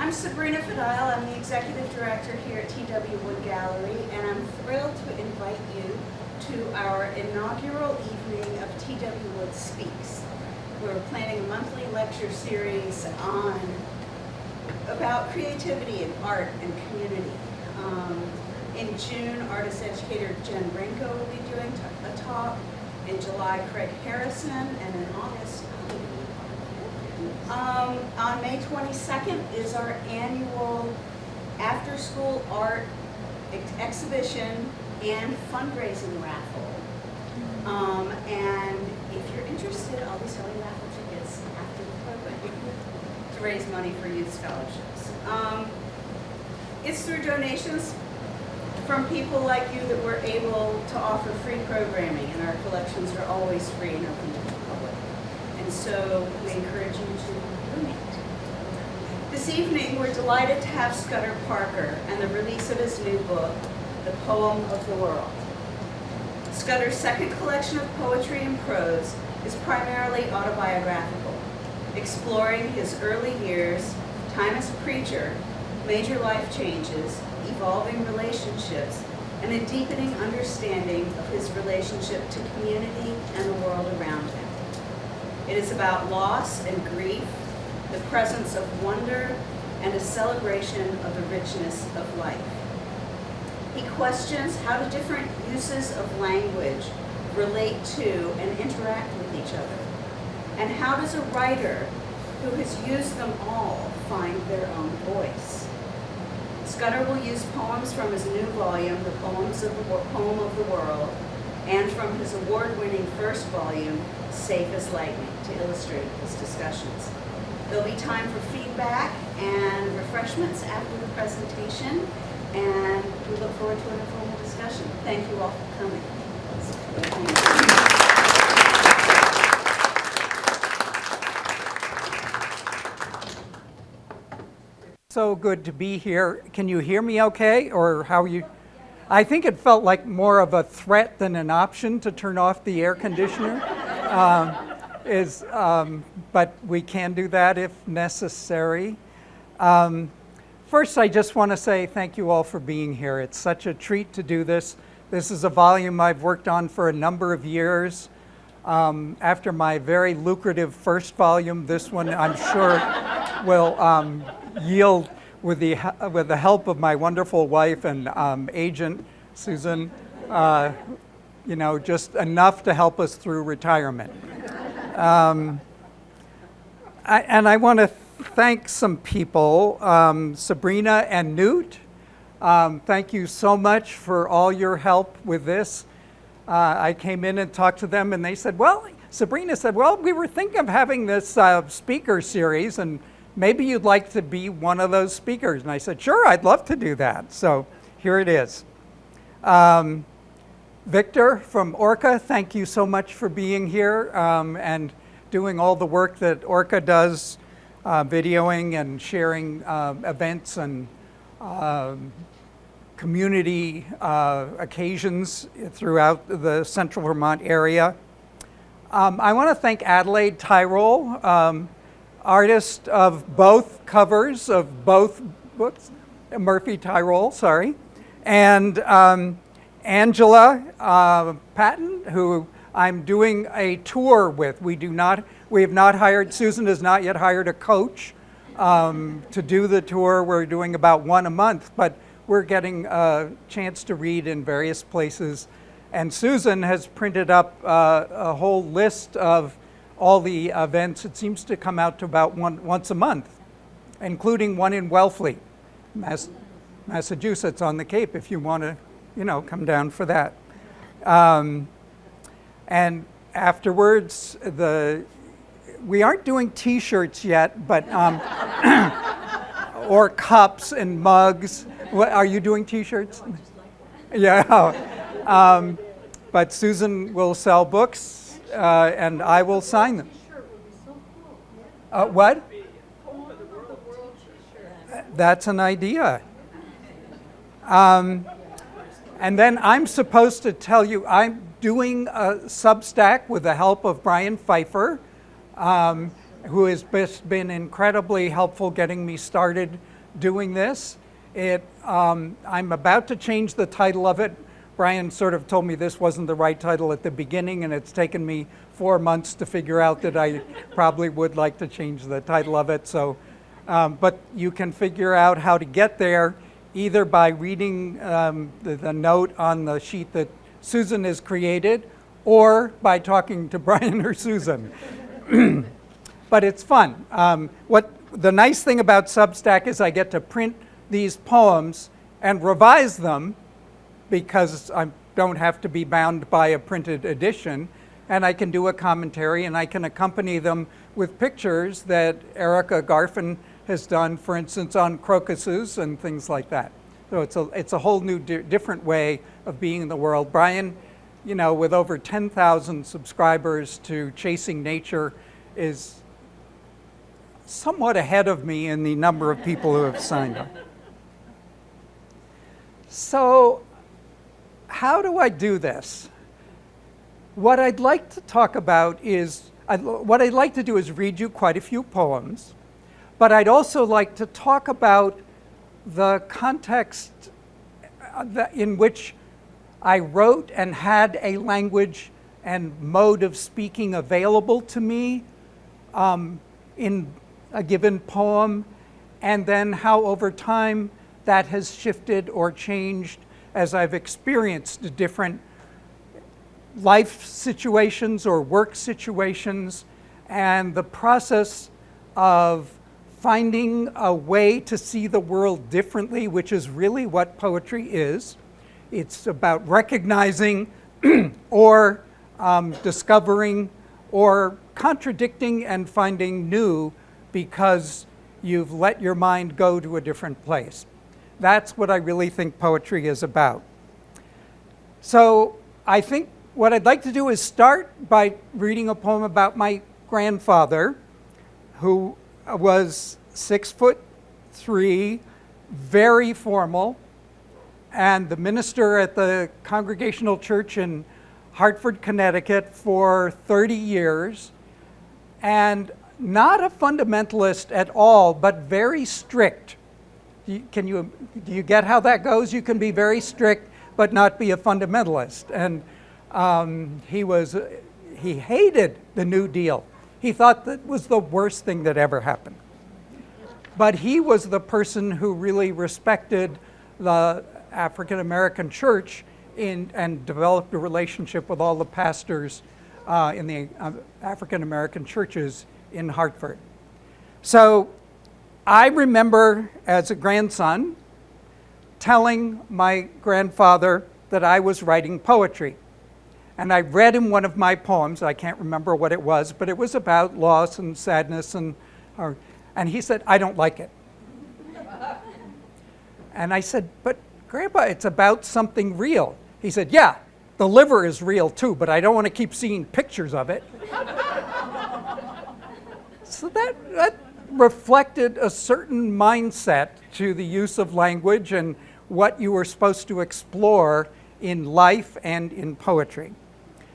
I'm Sabrina Fadile. I'm the Executive Director here at T.W. Wood Gallery, and I'm thrilled to invite you to our inaugural evening of T.W. Wood Speaks. We're planning a monthly lecture series about creativity and art and community. In June, artist educator Jen Renko will be doing a talk. In July, Craig Harrison, and in August, on May 22nd is our annual after-school art exhibition and fundraising raffle. And if you're interested, I'll be selling raffle tickets after the program to raise money for youth scholarships. It's through donations from people like you that we're able to offer free programming, and our collections are always free and open to the public. And so we encourage you to donate. This evening, we're delighted to have Scudder Parker and the release of his new book, The Poem of the World. Scudder's second collection of poetry and prose is primarily autobiographical, exploring his early years, time as a preacher, major life changes, evolving relationships, and a deepening understanding of his relationship to community and the world around him. It is about loss and grief, the presence of wonder, and a celebration of the richness of life. He questions how do different uses of language relate to and interact with each other, and how does a writer who has used them all find their own voice. Scudder will use poems from his new volume, The Poem of the World, and from his award-winning first volume, Safe as Lightning, to illustrate his discussions. There'll be time for feedback and refreshments after the presentation, and we look forward to an informal discussion. Thank you all for coming. So good to be here. Can you hear me okay, or how are you? I think it felt like more of a threat than an option to turn off the air conditioner. But we can do that if necessary. First, I just want to say thank you all for being here. It's such a treat to do this. This is a volume I've worked on for a number of years. After my very lucrative first volume, this one I'm sure will yield with the help of my wonderful wife and agent, Susan, just enough to help us through retirement. I want to thank some people, Sabrina and Newt. Thank you so much for all your help with this. I came in and talked to them, and they said, Sabrina said, we were thinking of having this speaker series, and maybe you'd like to be one of those speakers. And I said, sure, I'd love to do that. So here it is. Victor from Orca, thank you so much for being here and doing all the work that Orca does, videoing and sharing events and community occasions throughout the Central Vermont area. I want to thank Adelaide Tyrol, artist of both covers of both books, Murphy Tyrol, sorry, and Angela Patton, who I'm doing a tour with. We have not hired, Susan has not yet hired a coach to do the tour. We're doing about one a month, but we're getting a chance to read in various places. And Susan has printed up a whole list of all the events. It seems to come out to about once a month, including one in Wellfleet, Massachusetts on the Cape, if you want to, come down for that. And afterwards, we aren't doing T-shirts yet, but or cups and mugs. What, are you doing T-shirts? Yeah. But Susan will sell books, and I will sign them. What? That's an idea. And then I'm supposed to tell you, I'm doing a Substack with the help of Brian Pfeiffer, who has been incredibly helpful getting me started doing this. I'm about to change the title of it. Brian sort of told me this wasn't the right title at the beginning, and it's taken me 4 months to figure out that I probably would like to change the title of it. So, but you can figure out how to get there either by reading the note on the sheet that Susan has created, or by talking to Brian or Susan. But it's fun. What the nice thing about Substack is I get to print these poems and revise them, because I don't have to be bound by a printed edition, and I can do a commentary, and I can accompany them with pictures that Erica Garfin has done, for instance, on crocuses and things like that. So it's a whole new different way of being in the world. Brian, you know, with over 10,000 subscribers to Chasing Nature, is somewhat ahead of me in the number of people who have signed up. So, how do I do this? What I'd like to talk about is, what I'd like to do is read you quite a few poems, but I'd also like to talk about the context in which I wrote and had a language and mode of speaking available to me in a given poem, and then how over time that has shifted or changed as I've experienced different life situations or work situations, and the process of finding a way to see the world differently, which is really what poetry is. It's about recognizing or discovering or contradicting and finding new because you've let your mind go to a different place. That's what I really think poetry is about. So I think what I'd like to do is start by reading a poem about my grandfather, who was 6'3", very formal, and the minister at the Congregational Church in Hartford, Connecticut for 30 years, and not a fundamentalist at all, but very strict. Do you get how that goes? You can be very strict, but not be a fundamentalist. And he hated the New Deal. He thought that was the worst thing that ever happened. But he was the person who really respected the African American church and developed a relationship with all the pastors in the African American churches in Hartford. So I remember as a grandson telling my grandfather that I was writing poetry. And I read him one of my poems. I can't remember what it was, but it was about loss and sadness. And he said, "I don't like it." And I said, "But Grandpa, it's about something real." He said, "Yeah, the liver is real too, but I don't want to keep seeing pictures of it." So that reflected a certain mindset to the use of language and what you were supposed to explore in life and in poetry.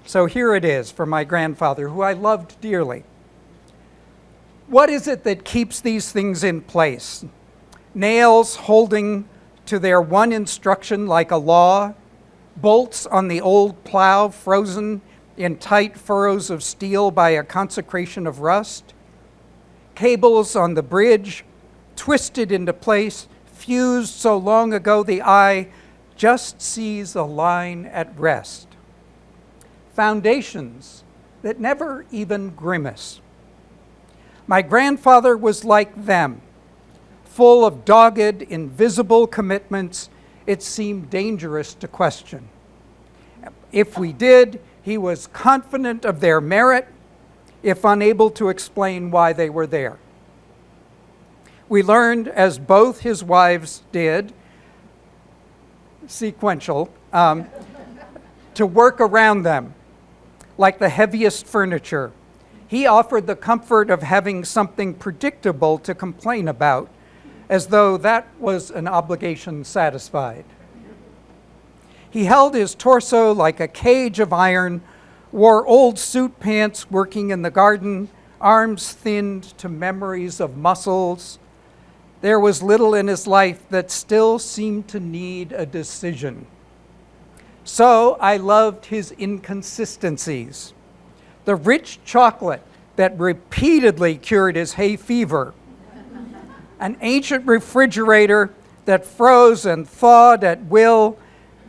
So here it is for my grandfather, who I loved dearly. What is it that keeps these things in place? Nails holding to their one instruction like a law, bolts on the old plow frozen in tight furrows of steel by a consecration of rust, cables on the bridge twisted into place, fused so long ago the eye just sees a line at rest. Foundations that never even grimace. My grandfather was like them, full of dogged, invisible commitments it seemed dangerous to question. If we did, he was confident of their merit, if unable to explain why they were there. We learned, as both his wives did, sequential, to work around them, like the heaviest furniture. He offered the comfort of having something predictable to complain about, as though that was an obligation satisfied. He held his torso like a cage of iron, wore old suit pants working in the garden, arms thinned to memories of muscles, there was little in his life that still seemed to need a decision. So I loved his inconsistencies. The rich chocolate that repeatedly cured his hay fever, an ancient refrigerator that froze and thawed at will,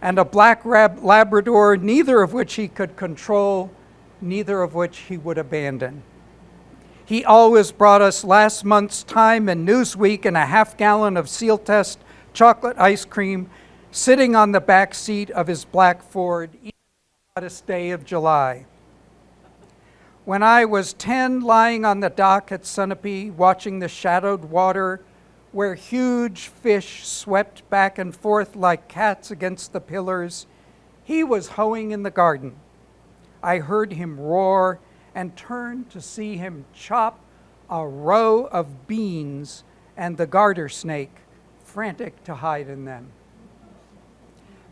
and a black Labrador, neither of which he could control, neither of which he would abandon. He always brought us last month's Time and Newsweek and a half-gallon of Seal Test chocolate ice cream, sitting on the back seat of his black Ford, even on the hottest day of July. When I was 10, lying on the dock at Sunapee, watching the shadowed water where huge fish swept back and forth like cats against the pillars, he was hoeing in the garden. I heard him roar and turned to see him chop a row of beans and the garter snake, frantic to hide in them.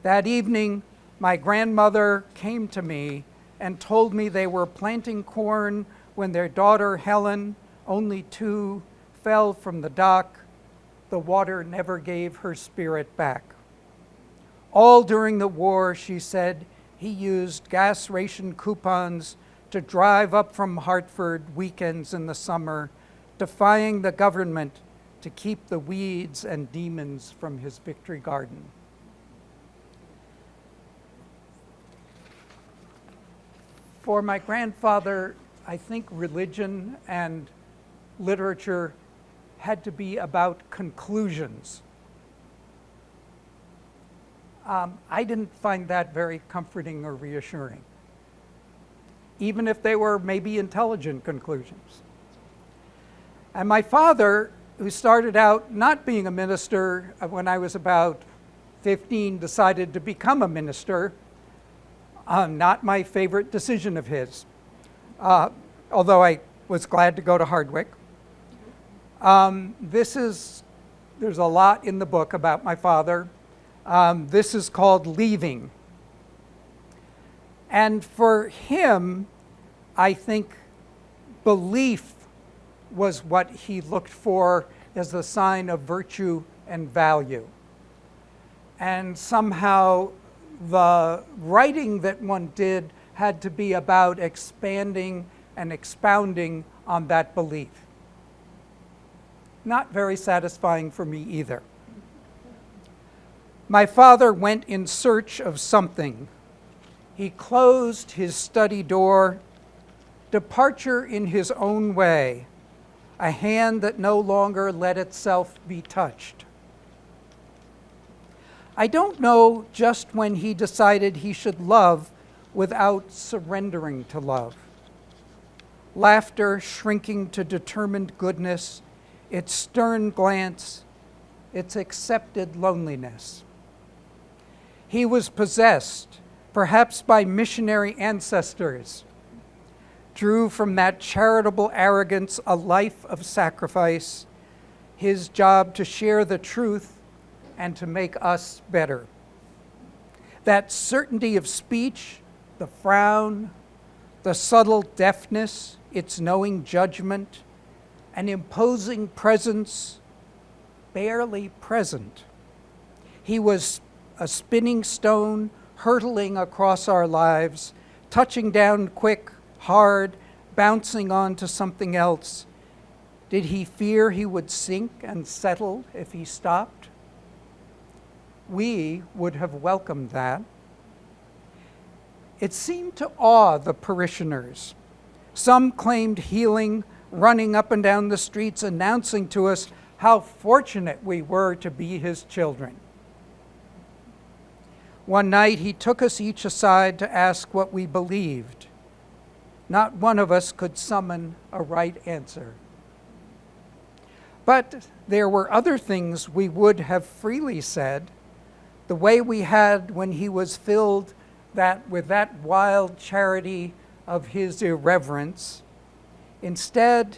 That evening, my grandmother came to me and told me they were planting corn when their daughter Helen, only 2, fell from the dock. The water never gave her spirit back. All during the war, she said, he used gas ration coupons to drive up from Hartford weekends in the summer, defying the government to keep the weeds and demons from his victory garden. For my grandfather, I think religion and literature had to be about conclusions. I didn't find that very comforting or reassuring, even if they were maybe intelligent conclusions. And my father, who started out not being a minister when I was about 15, decided to become a minister. Not my favorite decision of his, although I was glad to go to Hardwick. There's a lot in the book about my father. This is called Leaving. And for him, I think belief was what he looked for as a sign of virtue and value. And somehow the writing that one did had to be about expanding and expounding on that belief. Not very satisfying for me either. My father went in search of something. He closed his study door, departure in his own way, a hand that no longer let itself be touched. I don't know just when he decided he should love without surrendering to love. Laughter shrinking to determined goodness, its stern glance, its accepted loneliness. He was possessed, perhaps by missionary ancestors, drew from that charitable arrogance a life of sacrifice, his job to share the truth and to make us better. That certainty of speech, the frown, the subtle deafness, its knowing judgment, an imposing presence, barely present. He was a spinning stone hurtling across our lives, touching down quick, hard, bouncing on to something else. Did he fear he would sink and settle if he stopped? We would have welcomed that. It seemed to awe the parishioners. Some claimed healing, running up and down the streets, announcing to us how fortunate we were to be his children. One night he took us each aside to ask what we believed. Not one of us could summon a right answer. But there were other things we would have freely said, the way we had when he was filled with that wild charity of his irreverence. Instead,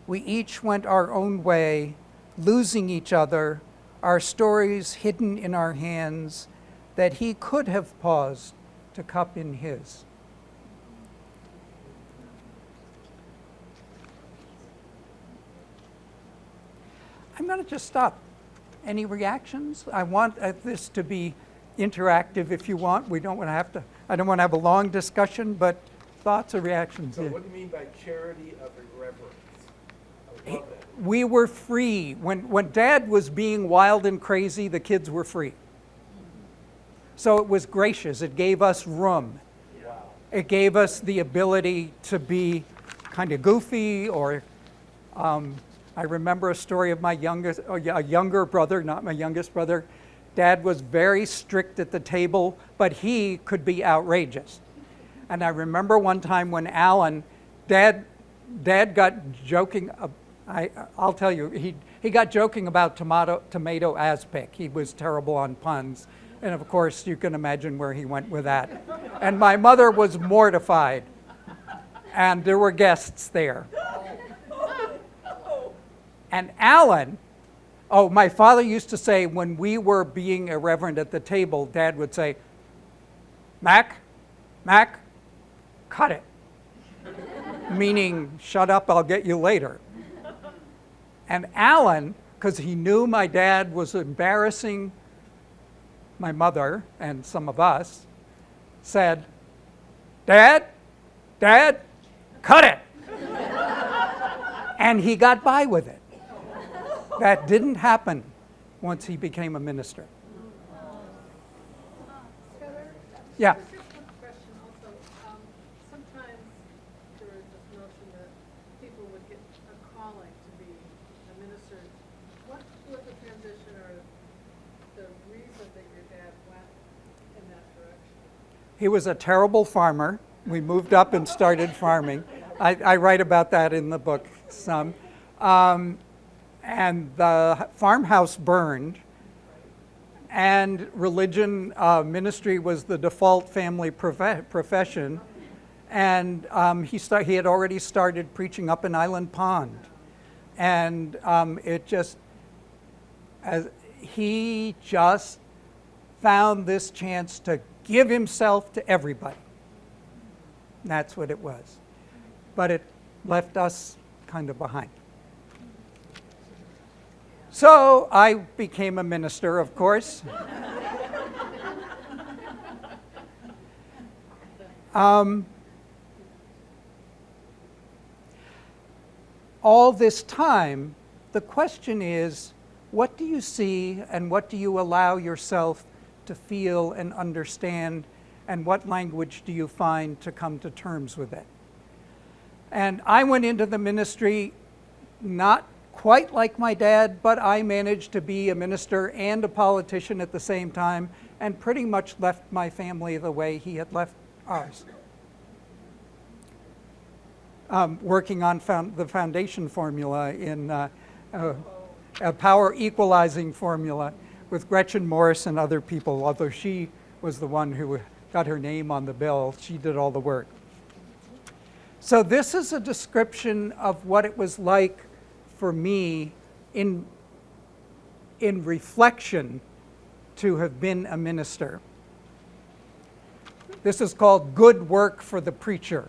we each went our own way, losing each other, our stories hidden in our hands, that he could have paused to cup in his. I'm going to just stop. Any reactions? I want this to be interactive if you want. We don't want to have to, I don't want to have a long discussion, but thoughts or reactions? So what do you mean by charity of irreverence? I love that. We were free. When Dad was being wild and crazy, the kids were free. So it was gracious. It gave us room. Wow. It gave us the ability to be kind of goofy, or I remember a story of a younger brother, not my youngest brother. Dad was very strict at the table, but he could be outrageous. And I remember one time when Dad got joking. I'll tell you, he got joking about tomato aspic. He was terrible on puns. And of course, you can imagine where he went with that. And my mother was mortified. And there were guests there. And Alan, my father used to say when we were being irreverent at the table, Dad would say, Mac, cut it. Meaning, shut up, I'll get you later. And Alan, because he knew my dad was embarrassing my mother and some of us, said, Dad, cut it. And he got by with it. That didn't happen once he became a minister. Scudder? Yeah. Just one question also. Sometimes there is this notion that people would get a calling to be a minister. What was the transition or the reason that your dad went in that direction? He was a terrible farmer. We moved up and started farming. I write about that in the book some. And the farmhouse burned, and religion ministry was the default family profession. And he had already started preaching up in Island Pond. And he just found this chance to give himself to everybody. That's what it was. But it left us kind of behind. So I became a minister, of course. All this time, the question is, what do you see and what do you allow yourself to feel and understand, and what language do you find to come to terms with it? And I went into the ministry not quite like my dad, but I managed to be a minister and a politician at the same time, and pretty much left my family the way he had left ours. Working on the foundation formula in a power equalizing formula with Gretchen Morris and other people, although she was the one who got her name on the bill. She did all the work. So this is a description of what it was like for me in reflection to have been a minister. This is called Good Work for the Preacher.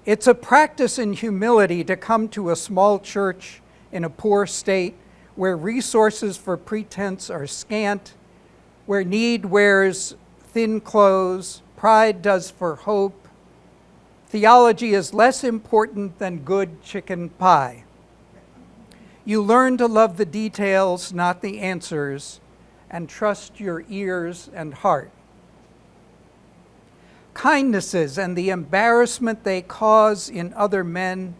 It's a practice in humility to come to a small church in a poor state where resources for pretense are scant, where need wears thin clothes, pride does for hope. Theology is less important than good chicken pie. You learn to love the details, not the answers, and trust your ears and heart. Kindnesses and the embarrassment they cause in other men,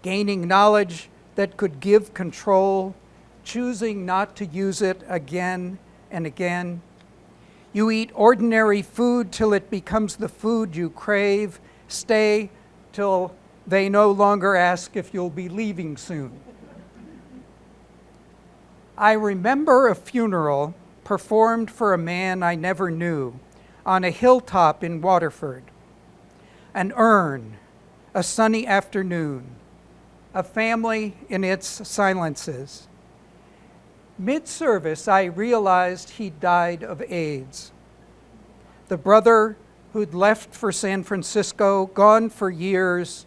gaining knowledge that could give control, choosing not to use it again and again. You eat ordinary food till it becomes the food you crave. Stay till they no longer ask if you'll be leaving soon. I remember a funeral performed for a man I never knew on a hilltop in Waterford. An urn, a sunny afternoon, a family in its silences. Mid-service, I realized he died of AIDS. The brother who'd left for San Francisco, gone for years,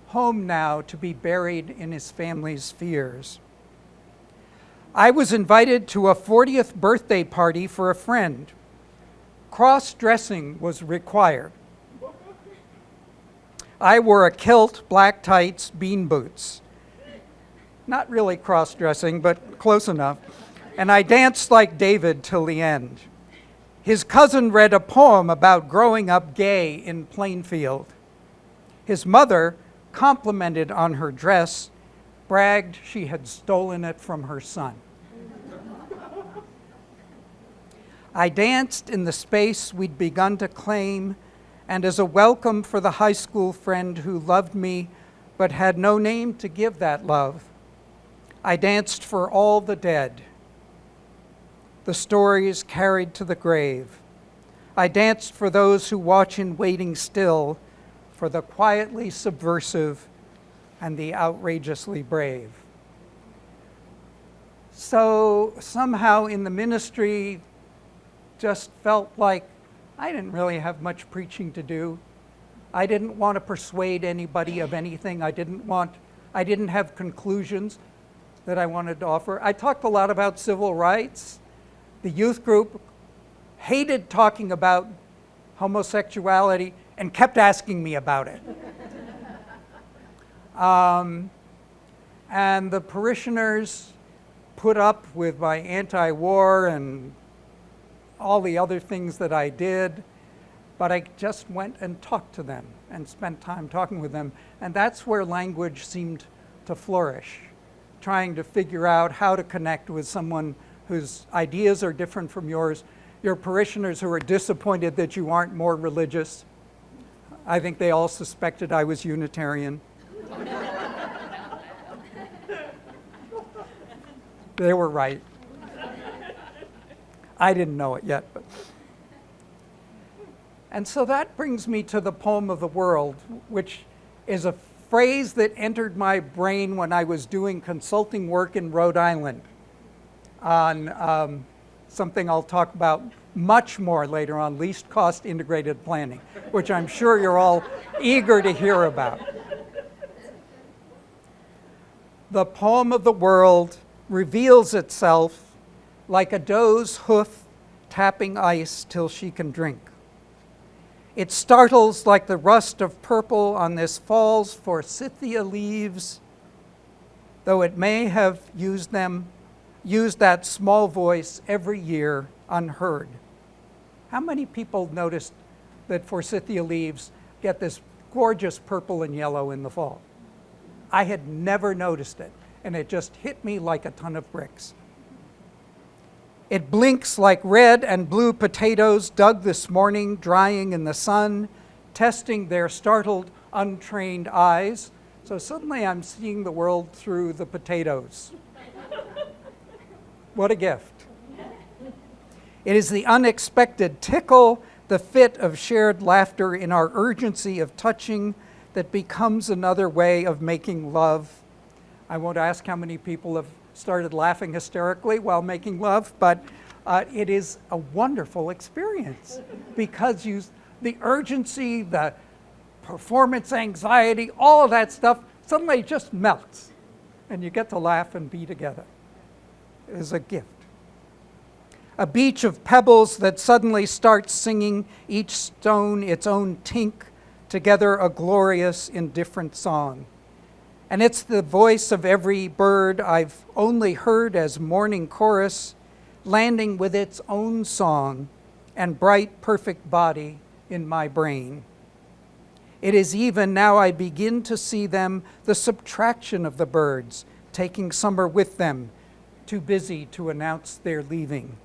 home now to be buried in his family's fears. I was invited to a 40th birthday party for a friend. Cross-dressing was required. I wore a kilt, black tights, bean boots. Not really cross-dressing, but close enough. And I danced like David till the end. His cousin read a poem about growing up gay in Plainfield. His mother complimented on her dress, bragged she had stolen it from her son. I danced in the space we'd begun to claim, and as a welcome for the high school friend who loved me but had no name to give that love, I danced for all the dead, the stories carried to the grave. I danced for those who watch in waiting still, for the quietly subversive and the outrageously brave. So somehow in the ministry, just felt like I didn't really have much preaching to do. I didn't want to persuade anybody of anything. I didn't have conclusions that I wanted to offer. I talked a lot about civil rights. The youth group hated talking about homosexuality and kept asking me about it. And the parishioners put up with my anti-war and all the other things that I did, but I just went and talked to them and spent time talking with them. And that's where language seemed to flourish, trying to figure out how to connect with someone whose ideas are different from yours, your parishioners who are disappointed that you aren't more religious. I think they all suspected I was Unitarian. They were right. I didn't know it yet. But. And so that brings me to the poem of the world, which is a phrase that entered my brain when I was doing consulting work in Rhode Island on something I'll talk about much more later on, least cost integrated planning, which I'm sure you're all eager to hear about. The poem of the world reveals itself like a doe's hoof tapping ice till she can drink. It startles like the rust of purple on this fall's forsythia leaves, though it may have used that small voice every year unheard. How many people noticed that forsythia leaves get this gorgeous purple and yellow in the fall? I had never noticed it, and it just hit me like a ton of bricks. It blinks like red and blue potatoes dug this morning, drying in the sun, testing their startled, untrained eyes. So suddenly I'm seeing the world through the potatoes. What a gift. It is the unexpected tickle, the fit of shared laughter in our urgency of touching that becomes another way of making love. I won't ask how many people have started laughing hysterically while making love, but it is a wonderful experience because the urgency, the performance anxiety, all of that stuff suddenly just melts and you get to laugh and be together. It is a gift. A beach of pebbles that suddenly starts singing, each stone its own tink, together a glorious, indifferent song. And it's the voice of every bird I've only heard as morning chorus, landing with its own song and bright, perfect body in my brain. It is even now I begin to see them, the subtraction of the birds, taking summer with them, too busy to announce their leaving.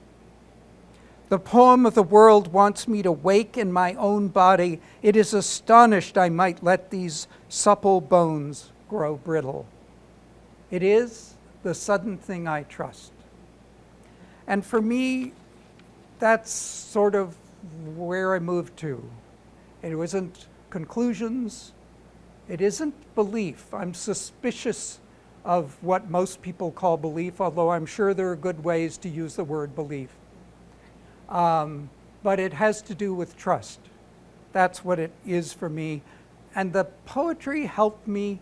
The poem of the world wants me to wake in my own body. It is astonished I might let these supple bones grow brittle. It is the sudden thing I trust. And for me, that's sort of where I moved to. It wasn't conclusions. It isn't belief. I'm suspicious of what most people call belief, although I'm sure there are good ways to use the word belief. But it has to do with trust. That's what it is for me. And the poetry helped me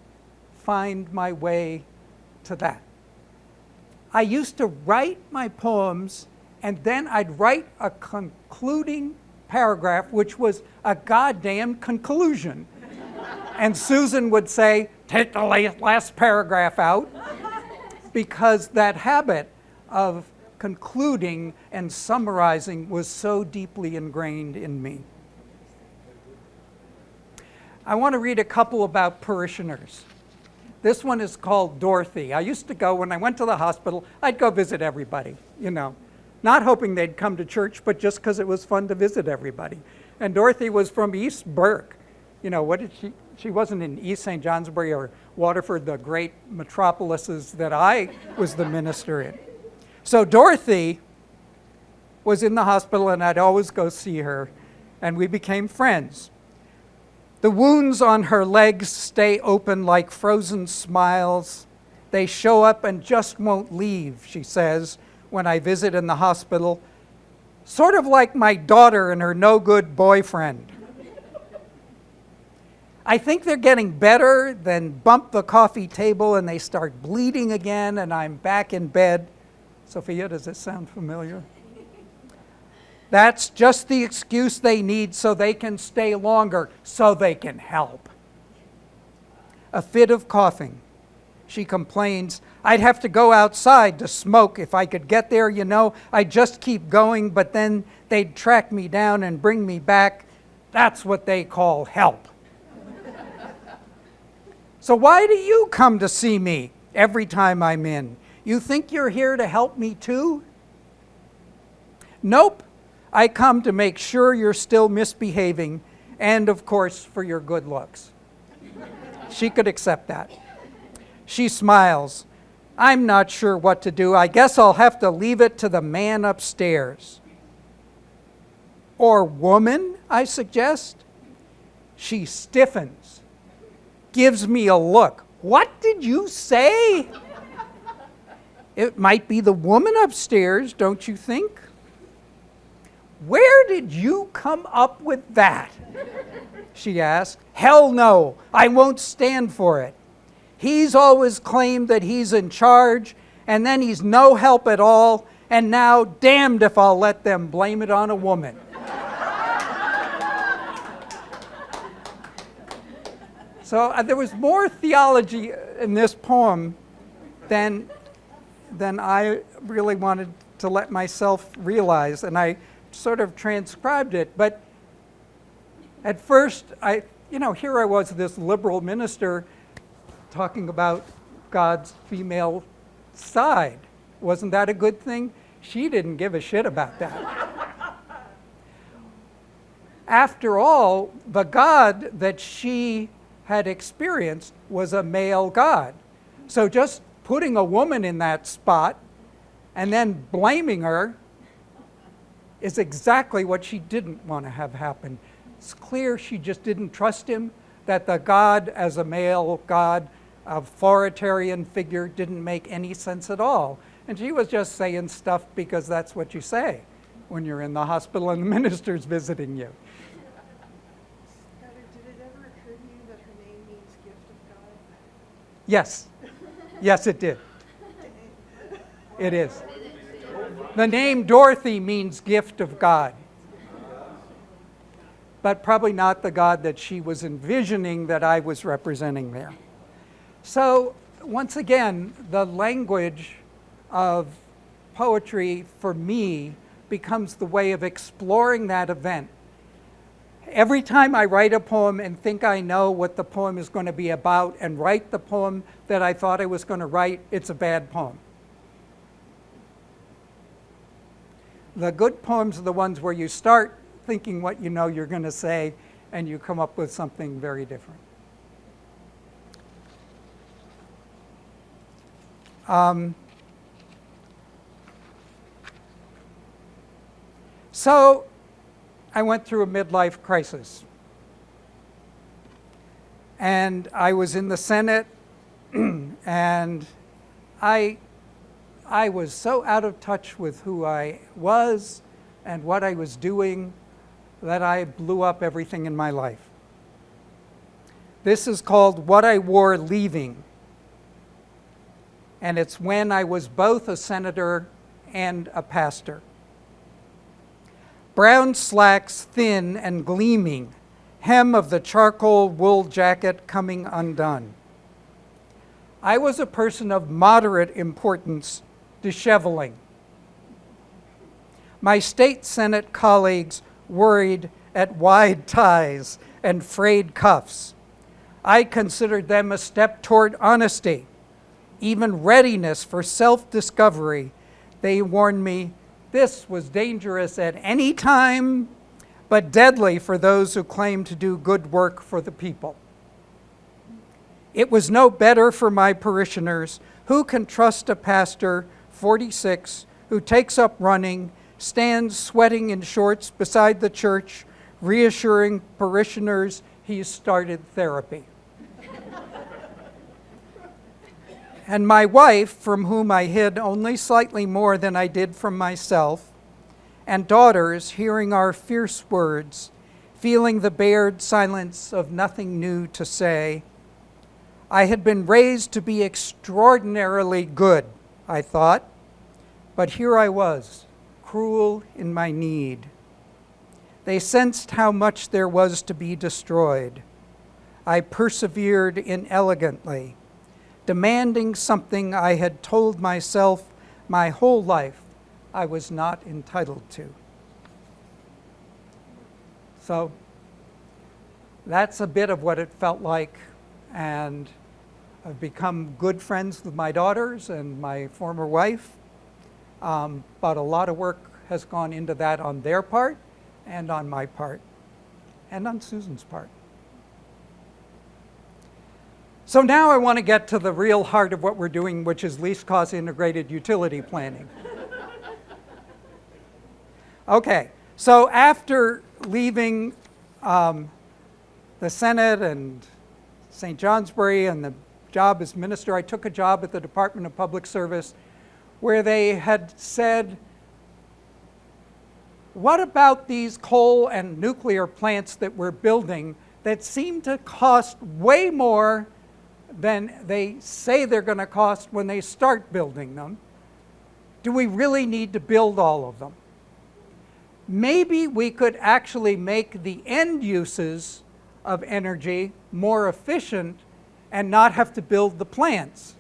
find my way to that. I used to write my poems, and then I'd write a concluding paragraph, which was a goddamn conclusion. And Susan would say, take the last paragraph out, because that habit of concluding and summarizing was so deeply ingrained in me. I want to read a couple about parishioners. This one is called Dorothy. I used to go, when I went to the hospital, I'd go visit everybody, not hoping they'd come to church, but just because it was fun to visit everybody. And Dorothy was from East Burke. She wasn't in East St. Johnsbury or Waterford, the great metropolises that I was the minister in. So Dorothy was in the hospital, and I'd always go see her, and we became friends. The wounds on her legs stay open like frozen smiles. They show up and just won't leave, she says, when I visit in the hospital. Sort of like my daughter and her no-good boyfriend. I think they're getting better, then bump the coffee table and they start bleeding again, and I'm back in bed. Sophia, does this sound familiar? That's just the excuse they need so they can stay longer, so they can help. A fit of coughing. She complains, I'd have to go outside to smoke if I could get there, I'd just keep going, but then they'd track me down and bring me back. That's what they call help. So why do you come to see me every time I'm in? You think you're here to help me too? Nope. I come to make sure you're still misbehaving, and of course for your good looks. She could accept that. She smiles. I'm not sure what to do. I guess I'll have to leave it to the man upstairs. Or woman, I suggest. She stiffens, gives me a look. What did you say? It might be the woman upstairs, don't you think? Where did you come up with that? She asked. Hell no, I won't stand for it. He's always claimed that he's in charge, and then he's no help at all, and now damned if I'll let them blame it on a woman. So there was more theology in this poem than I really wanted to let myself realize, and I sort of transcribed it. But at first, here I was, this liberal minister, talking about God's female side. Wasn't that a good thing? She didn't give a shit about that. After all, the God that she had experienced was a male God. So just putting a woman in that spot and then blaming her is exactly what she didn't want to have happen. It's clear she just didn't trust him, that the God as a male God, authoritarian figure, didn't make any sense at all. And she was just saying stuff because that's what you say when you're in the hospital and the minister's visiting you. Scudder, did it ever occur to you that her name means gift of God? Yes. Yes, it did. It is. The name Dorothy means gift of God, but probably not the God that she was envisioning that I was representing there. So once again, the language of poetry for me becomes the way of exploring that event. Every time I write a poem and think I know what the poem is going to be about and write the poem that I thought I was going to write, it's a bad poem. The good poems are the ones where you start thinking what you know you're going to say and you come up with something very different. So I went through a midlife crisis. And I was in the Senate, and I was so out of touch with who I was and what I was doing that I blew up everything in my life. This is called What I Wore Leaving. and it's when I was both a senator and a pastor. Brown slacks thin and gleaming, hem of the charcoal wool jacket coming undone. I was a person of moderate importance, disheveling. My state Senate colleagues worried at wide ties and frayed cuffs. I considered them a step toward honesty, even readiness for self-discovery. They warned me this was dangerous at any time, but deadly for those who claim to do good work for the people. It was no better for my parishioners. Who can trust a pastor, 46, who takes up running, stands sweating in shorts beside the church, reassuring parishioners he's started therapy? And my wife, from whom I hid only slightly more than I did from myself, and daughters, hearing our fierce words, feeling the bared silence of nothing new to say. I had been raised to be extraordinarily good, I thought, but here I was, cruel in my need. They sensed how much there was to be destroyed. I persevered inelegantly, demanding something I had told myself my whole life I was not entitled to. So that's a bit of what it felt like, and I've become good friends with my daughters and my former wife, but a lot of work has gone into that on their part and on my part and on Susan's part. So now I want to get to the real heart of what we're doing, which is least cost integrated utility planning. Okay, so after leaving the Senate and St. Johnsbury and the job as minister, I took a job at the Department of Public Service where they had said, what about these coal and nuclear plants that we're building that seem to cost way more than they say they're going to cost when they start building them? Do we really need to build all of them? Maybe we could actually make the end uses of energy more efficient and not have to build the plants.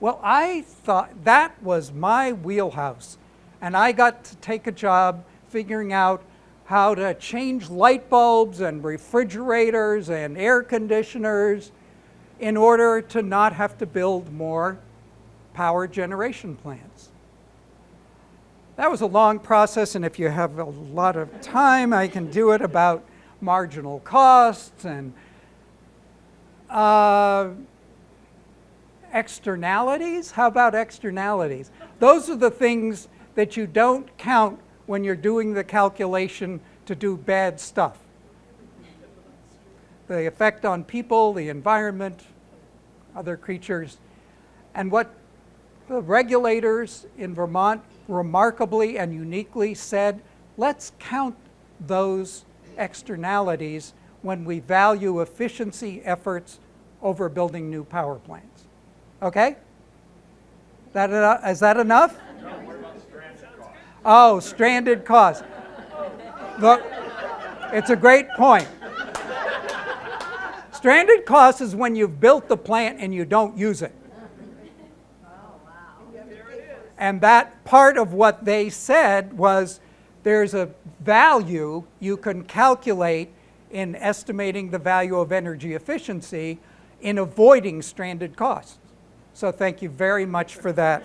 Well, I thought that was my wheelhouse, and I got to take a job figuring out how to change light bulbs and refrigerators and air conditioners in order to not have to build more power generation plants. That was a long process, and if you have a lot of time, I can do it about marginal costs and externalities. How about externalities? Those are the things that you don't count when you're doing the calculation to do bad stuff. The effect on people, the environment, other creatures. And what the regulators in Vermont remarkably and uniquely said, let's count those externalities when we value efficiency efforts over building new power plants. Okay? Is that enough? No, what about stranded costs? Oh, stranded costs. Look, it's a great point. Stranded costs is when you've built the plant and you don't use it. And that part of what they said was there's a value you can calculate in estimating the value of energy efficiency in avoiding stranded costs. So thank you very much for that.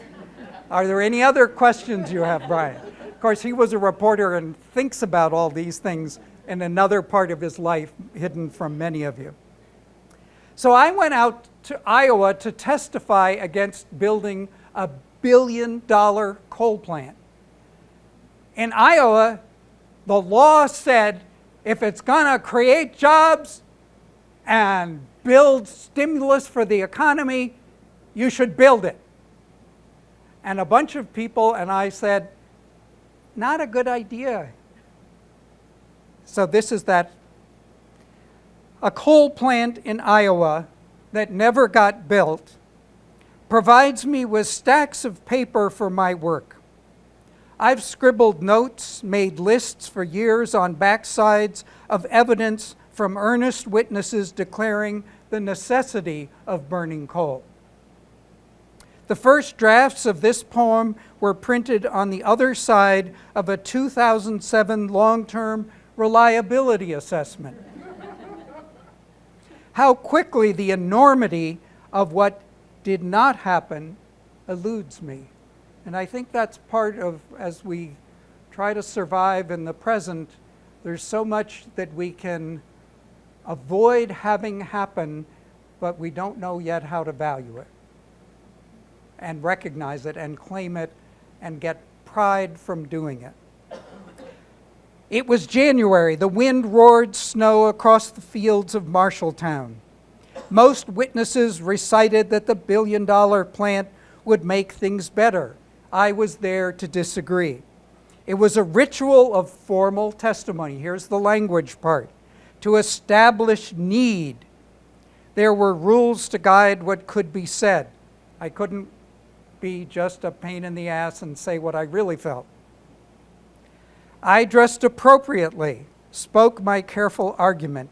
Are there any other questions you have, Brian? Of course, he was a reporter and thinks about all these things in another part of his life hidden from many of you. So I went out to Iowa to testify against building a $1 billion coal plant. In Iowa, the law said if it's going to create jobs and build stimulus for the economy, you should build it. And a bunch of people and I said, not a good idea. So this is that. A coal plant in Iowa that never got built provides me with stacks of paper for my work. I've scribbled notes, made lists for years on backsides of evidence from earnest witnesses declaring the necessity of burning coal. The first drafts of this poem were printed on the other side of a 2007 long-term reliability assessment. How quickly the enormity of what did not happen eludes me. And I think that's part of, as we try to survive in the present, there's so much that we can avoid having happen, but we don't know yet how to value it and recognize it and claim it and get pride from doing it. It was January. The wind roared snow across the fields of Marshalltown. Most witnesses recited that the billion-dollar plant would make things better. I was there to disagree. It was a ritual of formal testimony. Here's the language part. To establish need. There were rules to guide what could be said. I couldn't be just a pain in the ass and say what I really felt. I dressed appropriately, spoke my careful argument.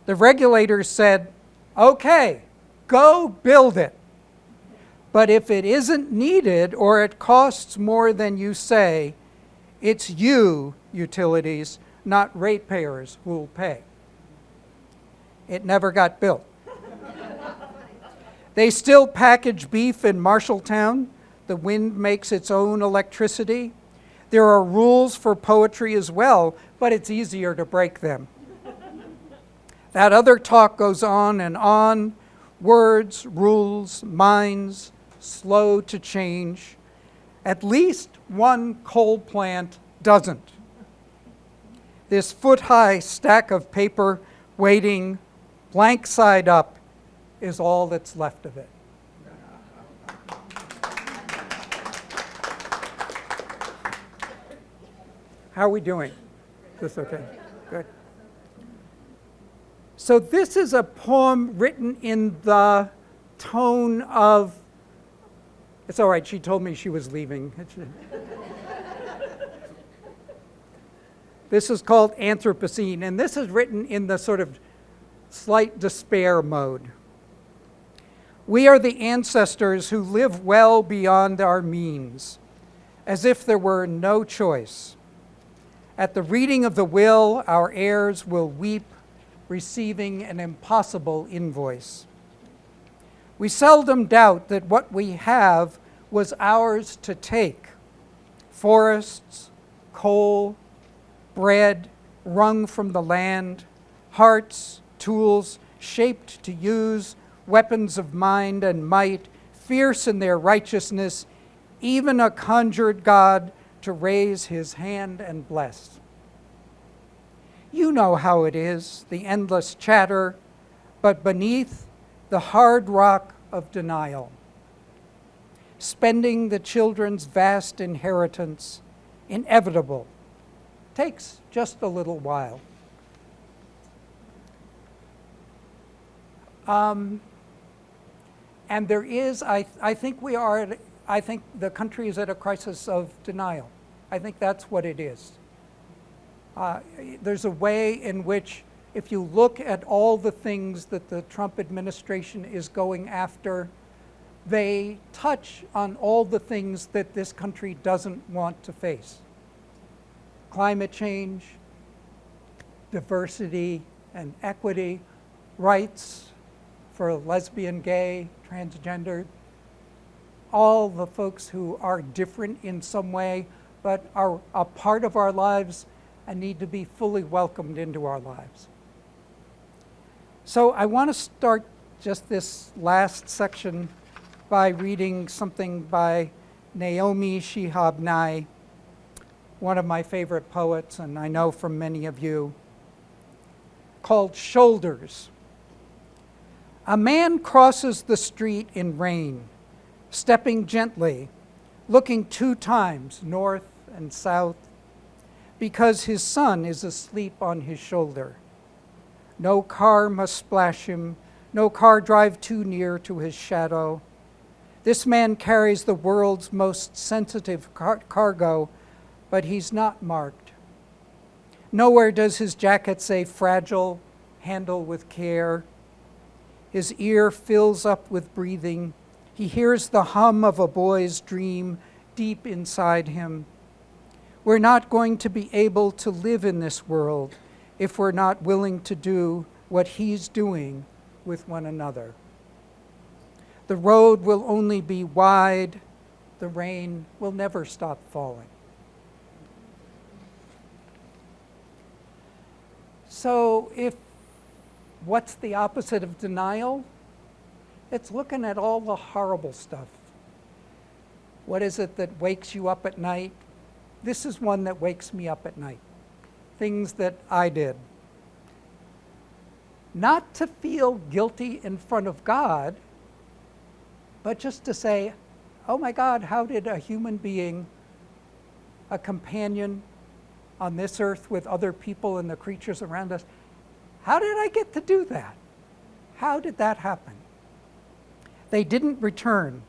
The regulators said, okay, go build it. But if it isn't needed or it costs more than you say, it's you, utilities, not ratepayers, who will pay. It never got built. They still package beef in Marshalltown. The wind makes its own electricity. There are rules for poetry as well, but it's easier to break them. That other talk goes on and on. Words, rules, minds, slow to change. At least one coal plant doesn't. This foot-high stack of paper waiting blank side up is all that's left of it. How are we doing? Is this okay? Good. So this is a poem written in the tone of, it's all right, she told me she was leaving. This is called Anthropocene, and this is written in the sort of slight despair mode. We are the ancestors who live well beyond our means, as if there were no choice. At the reading of the will, our heirs will weep, receiving an impossible invoice. We seldom doubt that what we have was ours to take. Forests, coal, bread wrung from the land, hearts, tools shaped to use, weapons of mind and might, fierce in their righteousness, even a conjured God to raise his hand and bless. You know how it is, the endless chatter, but beneath the hard rock of denial. Spending the children's vast inheritance, inevitable, takes just a little while. And there is, I think I think the country is at a crisis of denial. I think that's what it is. There's a way in which, if you look at all the things that the Trump administration is going after, they touch on all the things that this country doesn't want to face. Climate change, diversity and equity, rights for lesbian, gay, transgender, all the folks who are different in some way, but are a part of our lives and need to be fully welcomed into our lives. So I want to start just this last section by reading something by Naomi Shihab Nye, one of my favorite poets, and I know from many of you, called Shoulders. A man crosses the street in rain, stepping gently, looking 2 times north and south, because his son is asleep on his shoulder. No car must splash him, no car drive too near to his shadow. This man carries the world's most sensitive cargo, but he's not marked. Nowhere does his jacket say fragile, handle with care. His ear fills up with breathing. He hears the hum of a boy's dream deep inside him. We're not going to be able to live in this world if we're not willing to do what he's doing with one another. The road will only be wide. The rain will never stop falling. So what's the opposite of denial? It's looking at all the horrible stuff. What is it that wakes you up at night? This is one that wakes me up at night. Things that I did. Not to feel guilty in front of God, but just to say, oh my God, how did a human being, a companion on this earth with other people and the creatures around us, how did I get to do that? How did that happen? They didn't return.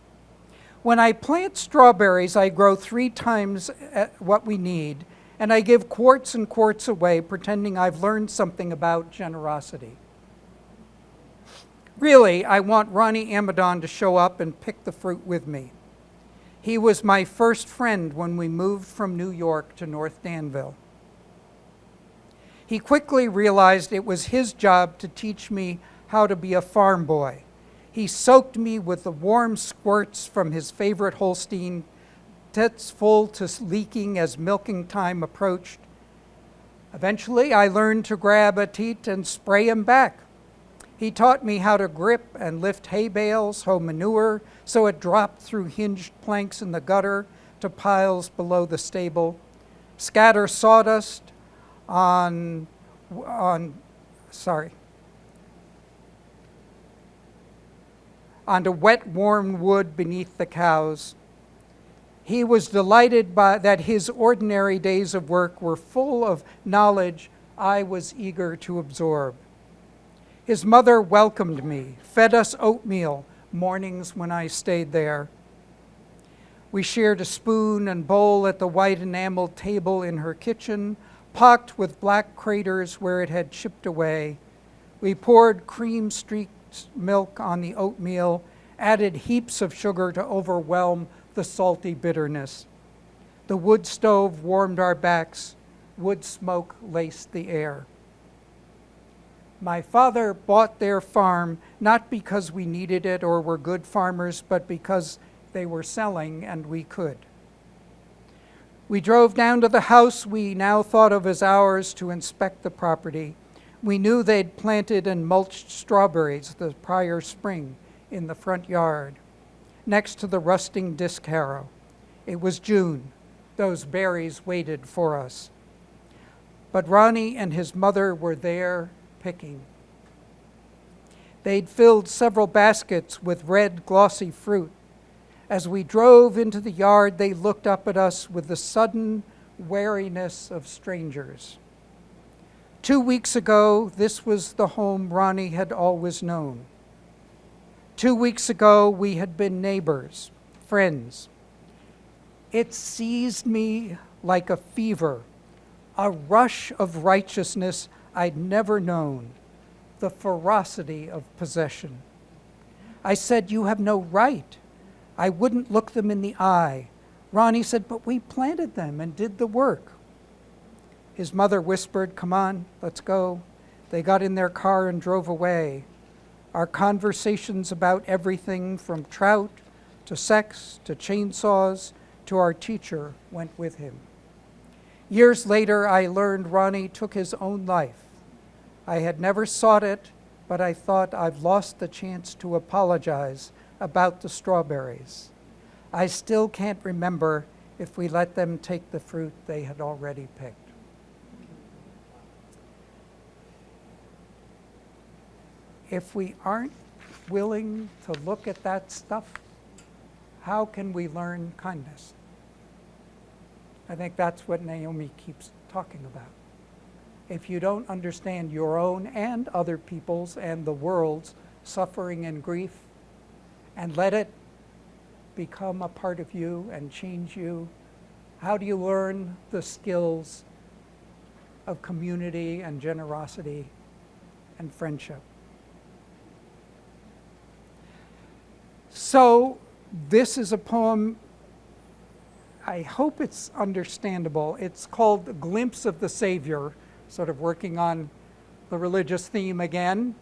When I plant strawberries, I grow 3 times what we need, and I give quarts and quarts away, pretending I've learned something about generosity. Really, I want Ronnie Amadon to show up and pick the fruit with me. He was my first friend when we moved from New York to North Danville. He quickly realized it was his job to teach me how to be a farm boy. He soaked me with the warm squirts from his favorite Holstein, tits full to leaking as milking time approached. Eventually, I learned to grab a teat and spray him back. He taught me how to grip and lift hay bales, hoe manure, so it dropped through hinged planks in the gutter to piles below the stable, scatter sawdust onto wet, warm wood beneath the cows. He was delighted that his ordinary days of work were full of knowledge I was eager to absorb. His mother welcomed me, fed us oatmeal mornings when I stayed there. We shared a spoon and bowl at the white enameled table in her kitchen, pocked with black craters where it had chipped away. We poured cream-streaked milk on the oatmeal, added heaps of sugar to overwhelm the salty bitterness. The wood stove warmed our backs. Wood smoke laced the air. My father bought their farm not because we needed it or were good farmers, but because they were selling and we could. We drove down to the house we now thought of as ours to inspect the property. We knew they'd planted and mulched strawberries the prior spring in the front yard, next to the rusting disc harrow. It was June. Those berries waited for us. But Ronnie and his mother were there picking. They'd filled several baskets with red, glossy fruit. As we drove into the yard, they looked up at us with the sudden wariness of strangers. 2 weeks ago, this was the home Ronnie had always known. 2 weeks ago, we had been neighbors, friends. It seized me like a fever, a rush of righteousness I'd never known, the ferocity of possession. I said, "You have no right." I wouldn't look them in the eye. Ronnie said, "But we planted them and did the work." His mother whispered, "Come on, let's go." They got in their car and drove away. Our conversations about everything from trout to sex to chainsaws to our teacher went with him. Years later, I learned Ronnie took his own life. I had never sought it, but I thought I've lost the chance to apologize about the strawberries. I still can't remember if we let them take the fruit they had already picked. If we aren't willing to look at that stuff, how can we learn kindness? I think that's what Naomi keeps talking about. If you don't understand your own and other people's and the world's suffering and grief, and let it become a part of you and change you? How do you learn the skills of community and generosity and friendship? So this is a poem, I hope it's understandable. It's called A Glimpse of the Savior, sort of working on the religious theme again.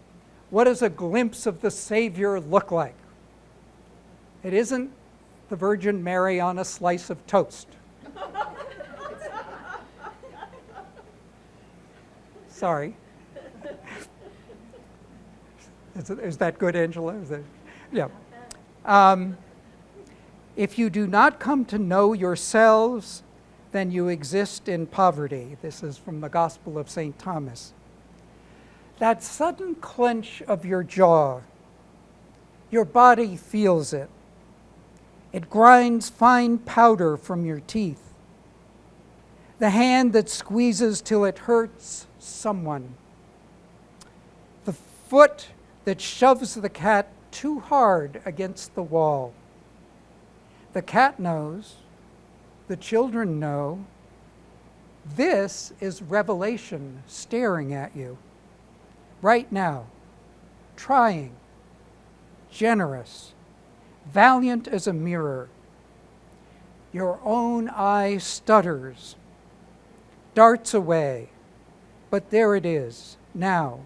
What does a glimpse of the Savior look like? It isn't the Virgin Mary on a slice of toast. Sorry. Is that good, Angela? Yeah. If you do not come to know yourselves, then you exist in poverty. This is from the Gospel of St. Thomas. That sudden clench of your jaw, your body feels it. It grinds fine powder from your teeth. The hand that squeezes till it hurts someone. The foot that shoves the cat too hard against the wall. The cat knows, the children know. This is revelation staring at you right now, trying, generous, valiant as a mirror. Your own eye stutters, darts away, but there it is, now.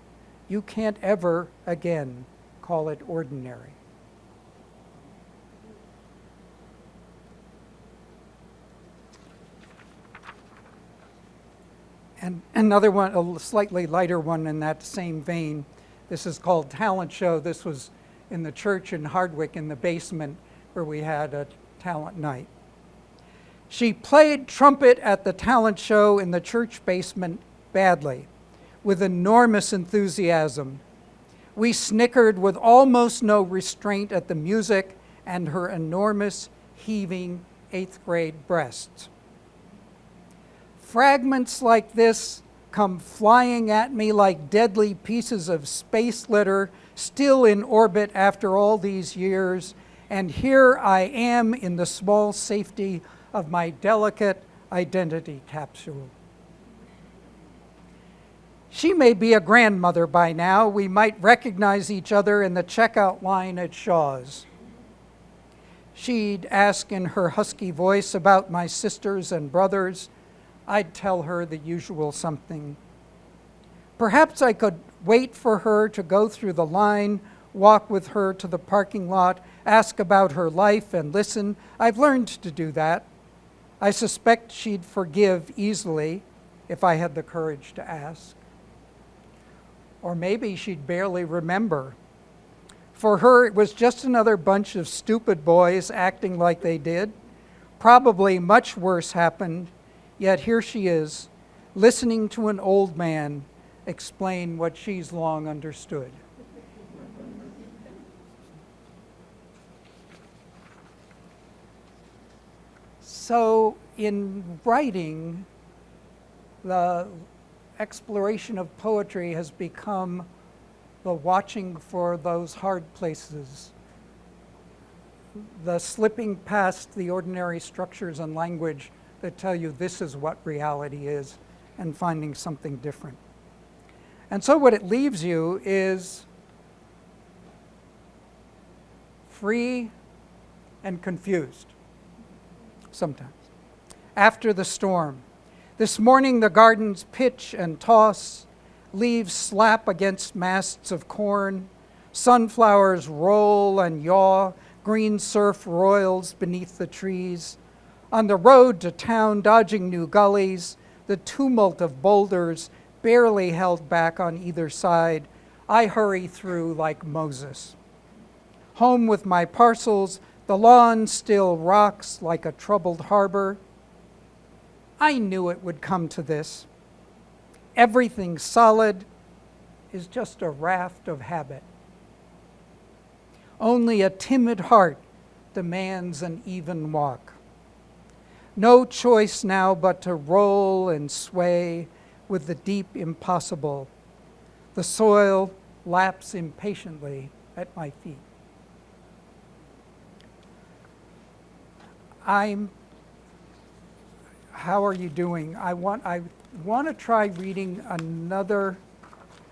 You can't ever again call it ordinary. And another one, a slightly lighter one in that same vein. This is called Talent Show. This was in the church in Hardwick in the basement where we had a talent night. She played trumpet at the talent show in the church basement badly, with enormous enthusiasm. We snickered with almost no restraint at the music and her enormous, heaving 8th grade breasts. Fragments like this come flying at me like deadly pieces of space litter, still in orbit after all these years, and here I am in the small safety of my delicate identity capsule. She may be a grandmother by now. We might recognize each other in the checkout line at Shaw's. She'd ask in her husky voice about my sisters and brothers. I'd tell her the usual something. Perhaps I could wait for her to go through the line, walk with her to the parking lot, ask about her life and listen. I've learned to do that. I suspect she'd forgive easily if I had the courage to ask. Or maybe she'd barely remember. For her, it was just another bunch of stupid boys acting like they did. Probably much worse happened, yet here she is, listening to an old man explain what she's long understood. So in writing, the exploration of poetry has become the watching for those hard places, the slipping past the ordinary structures and language that tell you this is what reality is, and finding something different. And so what it leaves you is free and confused sometimes. After the storm, this morning the gardens pitch and toss, leaves slap against masts of corn, sunflowers roll and yaw, green surf roils beneath the trees. On the road to town, dodging new gullies, the tumult of boulders barely held back on either side, I hurry through like Moses. Home with my parcels, the lawn still rocks like a troubled harbor. I knew it would come to this. Everything solid is just a raft of habit. Only a timid heart demands an even walk. No choice now but to roll and sway with the deep impossible. The soil laps impatiently at my feet. How are you doing? I want to try reading another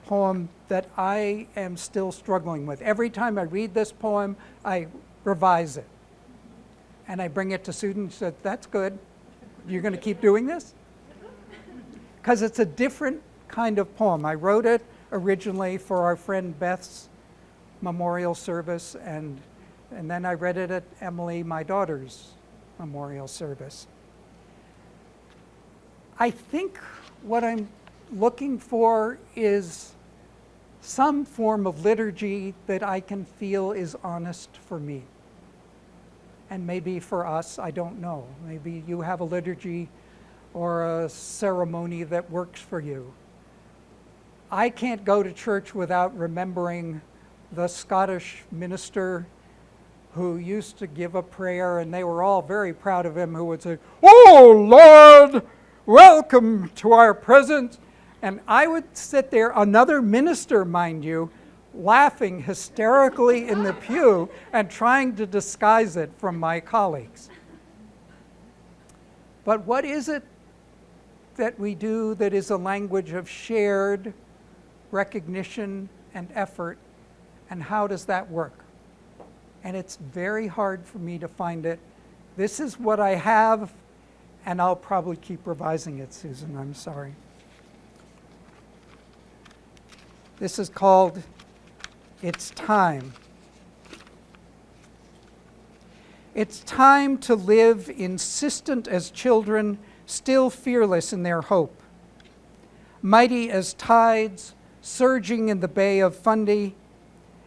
poem that I am still struggling with. Every time I read this poem, I revise it. And I bring it to Susan and said, that's good. You're going to keep doing this? Because it's a different kind of poem. I wrote it originally for our friend Beth's memorial service, and then I read it at Emily, my daughter's memorial service. I think what I'm looking for is some form of liturgy that I can feel is honest for me. And maybe for us, I don't know. Maybe you have a liturgy or a ceremony that works for you. I can't go to church without remembering the Scottish minister who used to give a prayer, and they were all very proud of him, who would say, "Oh Lord, welcome to our presence." And I would sit there, another minister, mind you, laughing hysterically in the pew and trying to disguise it from my colleagues. But what is it that we do that is a language of shared recognition and effort, and how does that work? And it's very hard for me to find it. This is what I have, and I'll probably keep revising it, Susan, I'm sorry. This is called It's Time. It's time to live insistent as children, still fearless in their hope. Mighty as tides, surging in the bay of Fundy,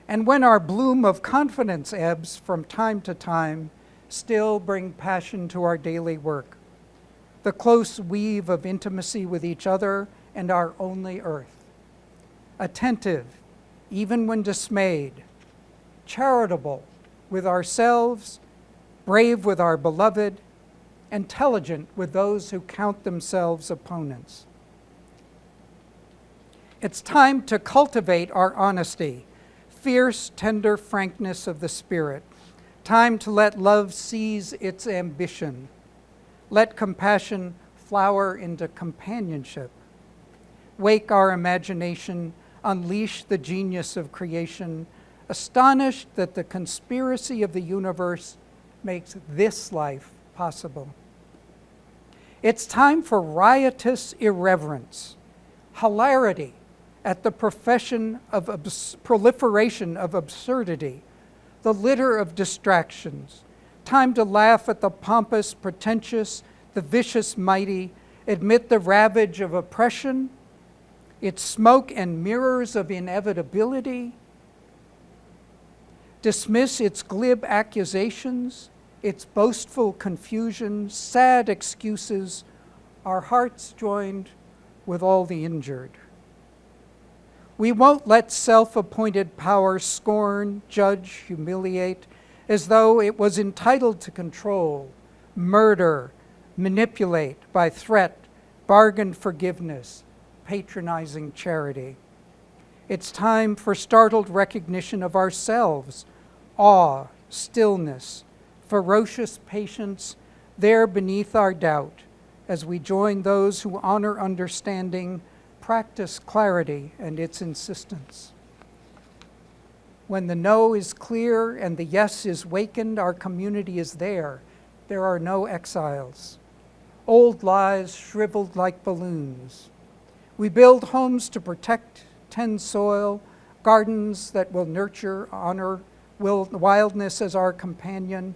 and when our bloom of confidence ebbs from time to time, still bring passion to our daily work. The close weave of intimacy with each other and our only earth. Attentive, even when dismayed, charitable with ourselves, brave with our beloved, intelligent with those who count themselves opponents. It's time to cultivate our honesty, fierce, tender frankness of the spirit. Time to let love seize its ambition. Let compassion flower into companionship. Wake our imagination, unleash the genius of creation, astonished that the conspiracy of the universe makes this life possible. It's time for riotous irreverence, hilarity at the proliferation of absurdity, the litter of distractions. Time to laugh at the pompous, pretentious, the vicious mighty, admit the ravage of oppression, its smoke and mirrors of inevitability, dismiss its glib accusations, its boastful confusion, sad excuses, our hearts joined with all the injured. We won't let self-appointed power scorn, judge, humiliate, as though it was entitled to control, murder, manipulate by threat, bargain forgiveness, patronizing charity. It's time for startled recognition of ourselves, awe, stillness, ferocious patience there beneath our doubt, as we join those who honor understanding, practice clarity and its insistence. When the no is clear and the yes is wakened, our community is there. There are no exiles. Old lies shriveled like balloons. We build homes to protect, tend soil, gardens that will nurture, honor wildness as our companion,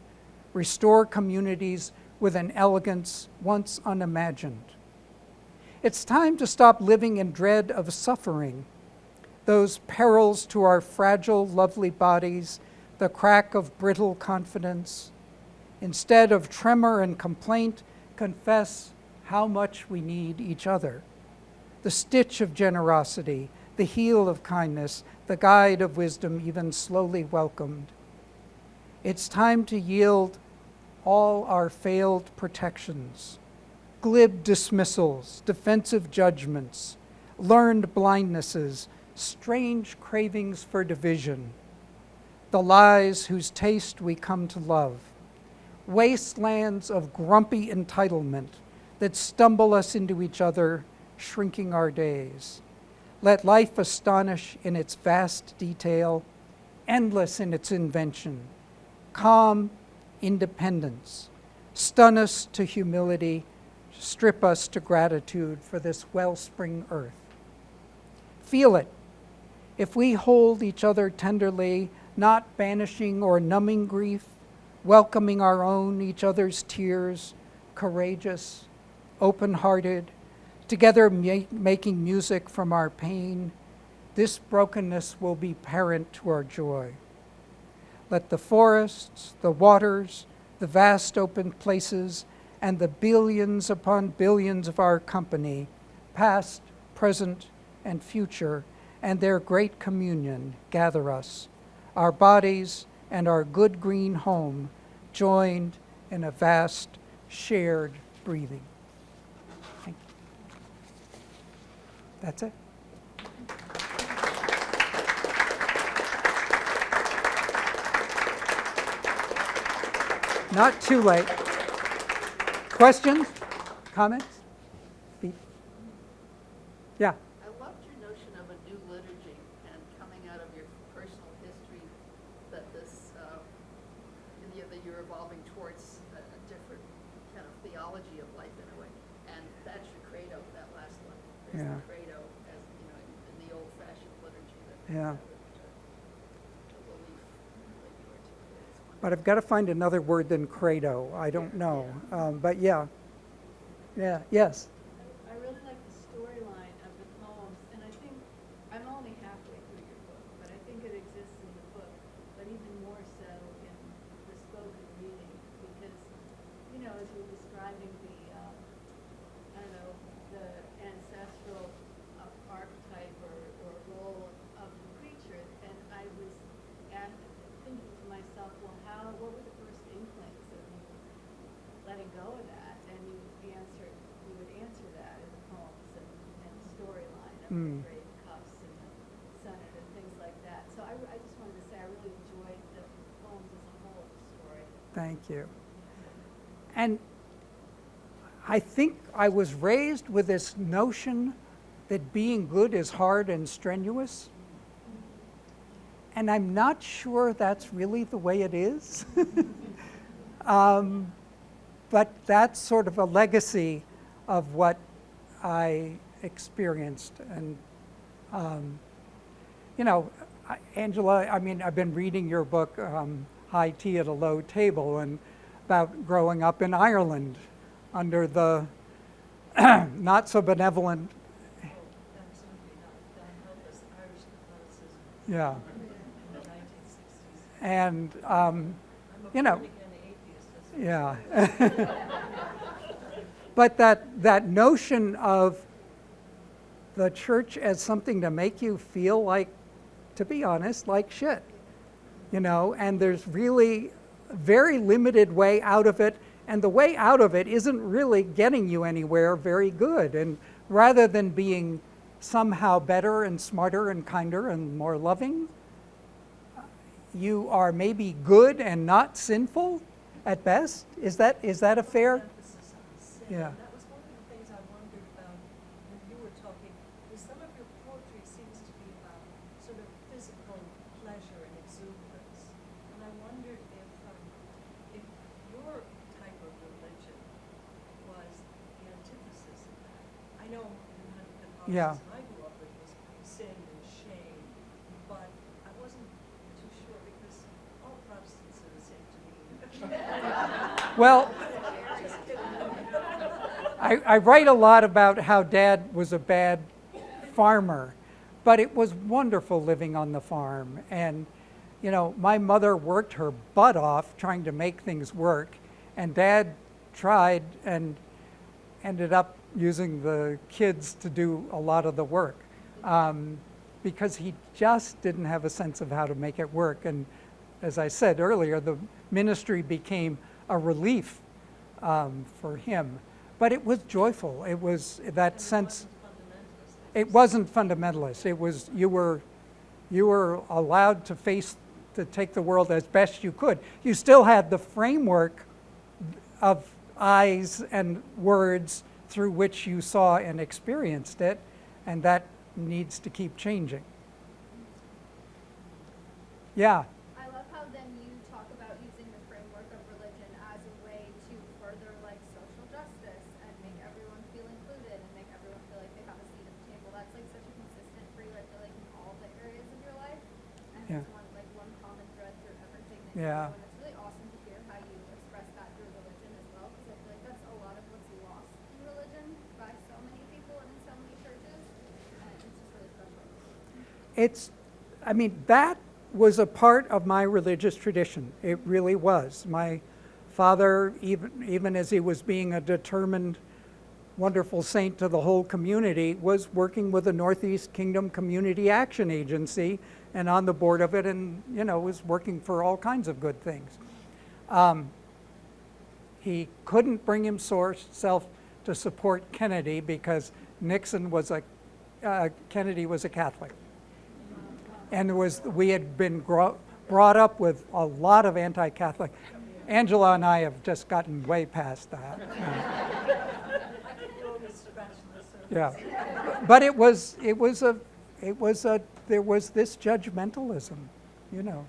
restore communities with an elegance once unimagined. It's time to stop living in dread of suffering, those perils to our fragile, lovely bodies, the crack of brittle confidence. Instead of tremor and complaint, confess how much we need each other. The stitch of generosity, the heel of kindness, the guide of wisdom, even slowly welcomed. It's time to yield all our failed protections, glib dismissals, defensive judgments, learned blindnesses, strange cravings for division, the lies whose taste we come to love. wastelands of grumpy entitlement that stumble us into each other, shrinking our days. Let life astonish in its vast detail, endless in its invention, calm independence, stun us to humility, strip us to gratitude for this wellspring earth. Feel it. If we hold each other tenderly, not banishing or numbing grief, welcoming our own, each other's tears, courageous, open-hearted, together making music from our pain, this brokenness will be parent to our joy. Let the forests, the waters, the vast open places, and the billions upon billions of our company, past, present, and future, and their great communion gather us, our bodies and our good green home, joined in a vast shared breathing. Thank you. That's it. Not too late. Questions? Comments? Yeah. I loved your notion of a new liturgy and coming out of your personal history that you're evolving towards a different kind of theology of life in a way. And that's your credo, that last one. There's Yeah. the credo as, in the old-fashioned liturgy that Yeah. the belief that you articulate. It's wonderful. But I've got to find another word than credo. I don't know. But yeah. Yeah, yes. I really like the storyline of the poems, and I think, I'm only halfway through your book, but I think it exists in the book, but even more so in the spoken reading, because, as you were describing the, I don't know, the ancestral archetype or role of the preacher, and I was thinking to myself, well, what were the first inklings of you letting go of that? And you would answer that in the poems and the storyline of the brave cuffs and the Senate and things like that. So I just wanted to say I really enjoyed the poems as a whole, the story. Thank you. And I think I was raised with this notion that being good is hard and strenuous. And I'm not sure that's really the way it is. But that's sort of a legacy of what I experienced. And, Angela, I've been reading your book, High Tea at a Low Table, and about growing up in Ireland under the not so benevolent. Absolutely not. God help us, Irish Catholicism Yeah. in the 1960s. And, I'm a born-again atheist. That's yeah. But that notion of the church as something to make you feel like, to be honest, like shit, and there's really a very limited way out of it, and the way out of it isn't really getting you anywhere very good. And rather than being somehow better and smarter and kinder and more loving, you are maybe good and not sinful at best. Is that a fair? emphasis on sin. Yeah. And that was one of the things I wondered about when you were talking, is some of your poetry seems to be about sort of physical pleasure and exuberance. And I wondered if your type of religion was the antithesis of that. I know in the Catholicism Yeah. I grew up with was sin and shame, but I wasn't too sure because all Protestants are the same to me. Well, I write a lot about how Dad was a bad farmer, but it was wonderful living on the farm. And, my mother worked her butt off trying to make things work, and Dad tried and ended up using the kids to do a lot of the work because he just didn't have a sense of how to make it work. And as I said earlier, the ministry became a relief for him. But it was joyful. It was that sense. It wasn't fundamentalist. It was you were allowed to take the world as best you could. You still had the framework of eyes and words through which you saw and experienced it, and that needs to keep changing. Yeah. I love how then you talk about using the framework of religion as a way to further like social justice and make everyone feel included and make everyone feel like they have a seat at the table. That's like such a consistent for you, I feel like in all the areas of your life. And Yeah. it's one common thread through everything that Yeah. you do. And it's really awesome to hear how you express that through religion as well, because I feel like that's a lot of what's lost in religion by so many people and in so many churches. And it's just really special. That was a part of my religious tradition. It really was. My father, even as he was being a determined, wonderful saint to the whole community, was working with the Northeast Kingdom Community Action Agency and on the board of it, and was working for all kinds of good things. He couldn't bring himself to support Kennedy because Nixon was Kennedy was a Catholic. And we had been brought up with a lot of anti-Catholic. Angela and I have just gotten way past that. You always scratch the surface. Yeah, but there was this judgmentalism, But didn't that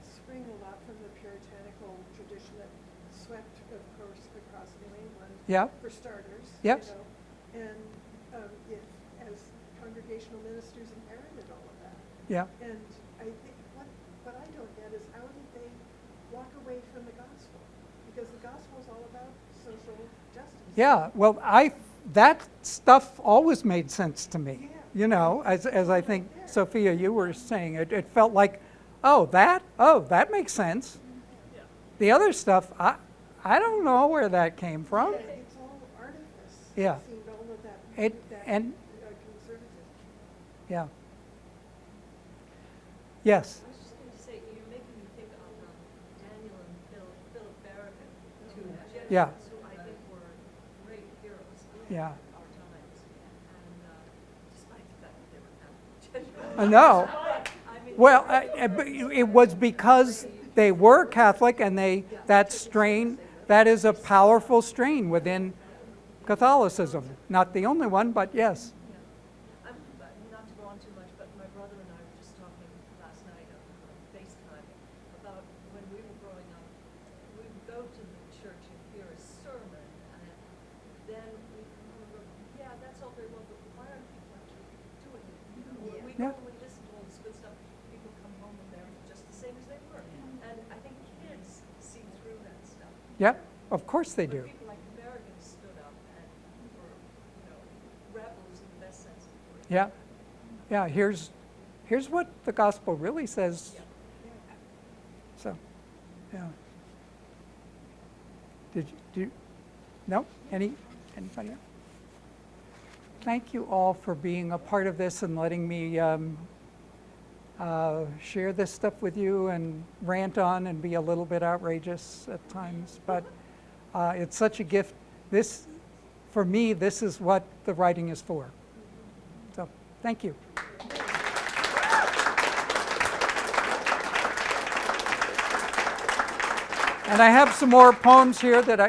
spring a lot from the puritanical tradition that swept, of course, across New England? Yeah. For starters. Yes. And it, as congregational ministers, inherited all of that. Yeah. And I think what I don't get is how did they walk away from the gospel? Because the gospel is all about social justice. Yeah, well, that stuff always made sense to me. Yeah. As I think, Sophia, you were saying, it felt like, that makes sense. Yeah. The other stuff, I don't know where that came from. It's all artifice. Yeah. It seemed all of that, And conservatism. yeah. Yes. I was just going to say, you're making me think of Daniel and Philip Barragan, two Jesuits Yeah. who I think were great heroes in Yeah. our times. And despite the fact that they were Catholic Jesuits. I know. I mean, Well, it was because they were Catholic, and that strain, that is a powerful strain within Catholicism. Not the only one, but yes. yeah. Not to go on too much, but my brother and I were just talking last night on FaceTime about when we were growing up. We would go to the church and hear a sermon, and then we remember, yeah, that's all very well, but why aren't people actually doing it? We Yeah. go and we listen to all this good stuff. People come home and they're just the same as they were. And I think kids see through that stuff. Yep, of course they But do. people like Americans stood up and were, rebels in the best sense of the word. Yeah. Yeah, here's what the gospel really says. So, yeah. No? Anybody else? Thank you all for being a part of this and letting me share this stuff with you and rant on and be a little bit outrageous at times. But it's such a gift. For me, this is what the writing is for. So, thank you. And I have some more poems here that